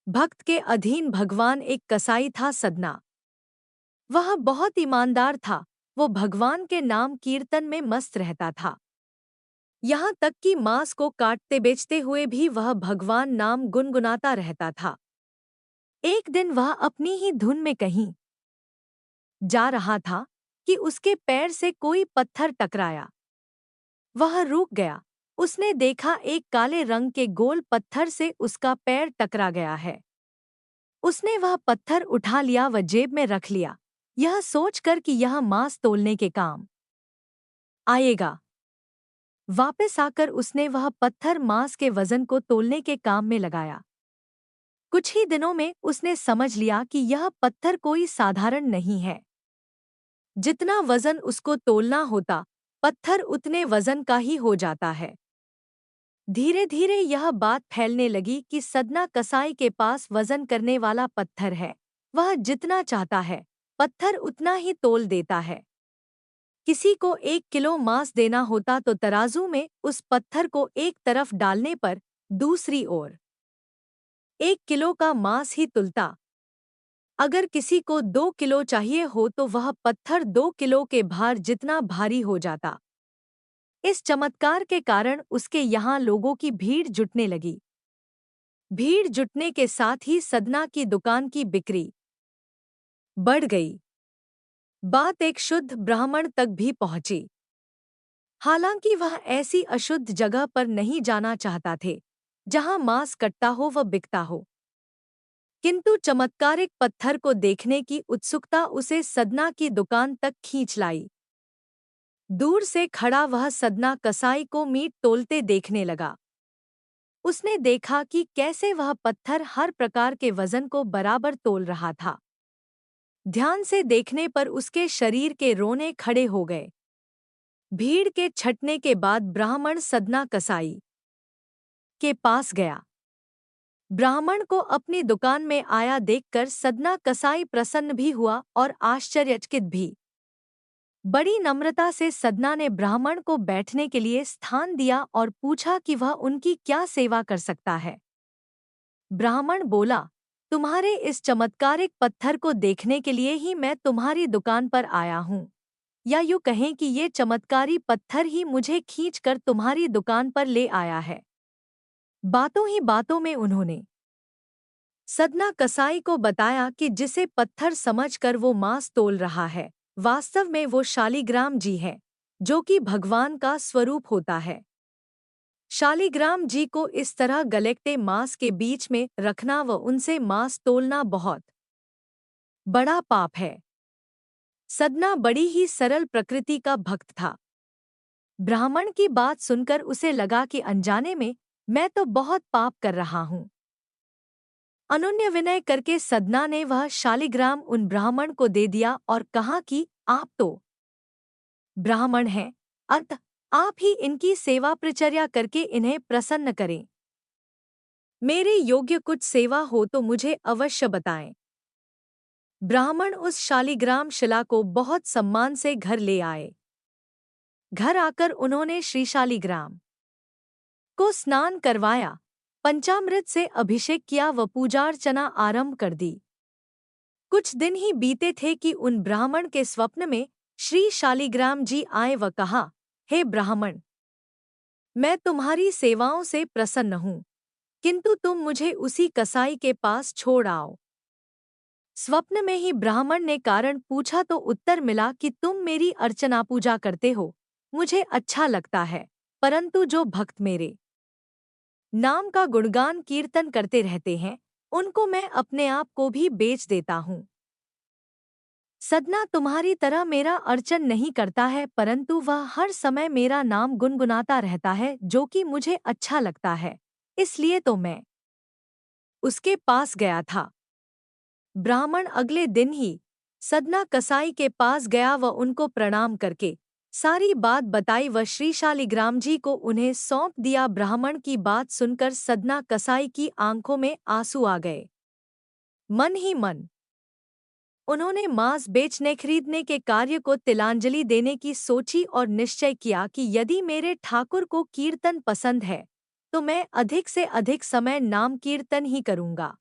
भक्त के अधीन भगवान एक कसाई था सदना। वह बहुत ईमानदार था। वो भगवान के नाम कीर्तन में मस्त रहता था। यहाँ तक कि मांस को काटते बेचते हुए भी वह भगवान नाम गुनगुनाता रहता था। एक दिन वह अपनी ही धुन में कहीं जा रहा था कि उसके पैर से कोई पत्थर टकराया। वह रुक गया। उसने देखा एक काले रंग के गोल पत्थर से उसका पैर टकरा गया है। उसने वह पत्थर उठा लिया व जेब में रख लिया, यह सोचकर कि यह मांस तौलने के काम आएगा। वापस आकर उसने वह पत्थर मांस के वजन को तौलने के काम में लगाया। कुछ ही दिनों में उसने समझ लिया कि यह पत्थर कोई साधारण नहीं है। जितना वजन उसको तौलना होता, पत्थर उतने वजन का ही हो जाता है। धीरे धीरे यह बात फैलने लगी कि सदना कसाई के पास वजन करने वाला पत्थर है। वह जितना चाहता है पत्थर उतना ही तौल देता है। किसी को 1 किलो मांस देना होता तो तराजू में उस पत्थर को एक तरफ डालने पर दूसरी ओर 1 किलो का मांस ही तुलता। अगर किसी को 2 किलो चाहिए हो तो वह पत्थर 2 किलो के भार जितना भारी हो जाता। इस चमत्कार के कारण उसके यहाँ लोगों की भीड़ जुटने लगी। भीड़ जुटने के साथ ही सदना की दुकान की बिक्री बढ़ गई। बात एक शुद्ध ब्राह्मण तक भी पहुंची। हालांकि वह ऐसी अशुद्ध जगह पर नहीं जाना चाहता थे जहां मांस कटता हो व बिकता हो, किंतु चमत्कारिक पत्थर को देखने की उत्सुकता उसे सदना की दुकान तक खींच लाई। दूर से खड़ा वह सदना कसाई को मीट तोलते देखने लगा। उसने देखा कि कैसे वह पत्थर हर प्रकार के वजन को बराबर तोल रहा था। ध्यान से देखने पर उसके शरीर के रोने खड़े हो गए। भीड़ के छटने के बाद ब्राह्मण सदना कसाई के पास गया। ब्राह्मण को अपनी दुकान में आया देखकर सदना कसाई प्रसन्न भी हुआ और आश्चर्यचकित भी। बड़ी नम्रता से सदना ने ब्राह्मण को बैठने के लिए स्थान दिया और पूछा कि वह उनकी क्या सेवा कर सकता है। ब्राह्मण बोला, तुम्हारे इस चमत्कारिक पत्थर को देखने के लिए ही मैं तुम्हारी दुकान पर आया हूँ, या यूँ कहें कि ये चमत्कारी पत्थर ही मुझे खींचकर तुम्हारी दुकान पर ले आया है। बातों ही बातों में उन्होंने सदना कसाई को बताया कि जिसे पत्थर समझकर वो मांस तोल रहा है, वास्तव में वो शालिग्राम जी है, जो कि भगवान का स्वरूप होता है। शालिग्राम जी को इस तरह गलेक्टे मांस के बीच में रखना व उनसे मांस तोलना बहुत बड़ा पाप है। सदना बड़ी ही सरल प्रकृति का भक्त था। ब्राह्मण की बात सुनकर उसे लगा कि अनजाने में मैं तो बहुत पाप कर रहा हूँ। अनुन्य विनय करके सदना ने वह शालिग्राम उन ब्राह्मण को दे दिया और कहा कि आप तो ब्राह्मण हैं, अतः आप ही इनकी सेवा प्रचर्या करके इन्हें प्रसन्न करें। मेरे योग्य कुछ सेवा हो तो मुझे अवश्य बताएं। ब्राह्मण उस शालिग्राम शिला को बहुत सम्मान से घर ले आए। घर आकर उन्होंने श्री शालिग्राम को स्नान करवाया, पंचामृत से अभिषेक किया व पूजार्चना आरंभ कर दी। कुछ दिन ही बीते थे कि उन ब्राह्मण के स्वप्न में श्री शालिग्राम जी आए व कहा, हे ब्राह्मण, मैं तुम्हारी सेवाओं से प्रसन्न हूँ, किंतु तुम मुझे उसी कसाई के पास छोड़ आओ। स्वप्न में ही ब्राह्मण ने कारण पूछा तो उत्तर मिला कि तुम मेरी अर्चना पूजा करते हो, मुझे अच्छा लगता है, परंतु जो भक्त मेरे नाम का गुणगान कीर्तन करते रहते हैं, उनको मैं अपने आप को भी बेच देता हूँ। सदना तुम्हारी तरह मेरा अर्चन नहीं करता है, परंतु वह हर समय मेरा नाम गुनगुनाता रहता है, जो कि मुझे अच्छा लगता है, इसलिए तो मैं उसके पास गया था। ब्राह्मण अगले दिन ही सदना कसाई के पास गया व उनको प्रणाम करके सारी बात बताई व श्री शालिग्राम जी को उन्हें सौंप दिया। ब्राह्मण की बात सुनकर सदना कसाई की आंखों में आंसू आ गए। मन ही मन उन्होंने मांस बेचने खरीदने के कार्य को तिलांजलि देने की सोची और निश्चय किया कि यदि मेरे ठाकुर को कीर्तन पसंद है तो मैं अधिक से अधिक समय नाम कीर्तन ही करूंगा।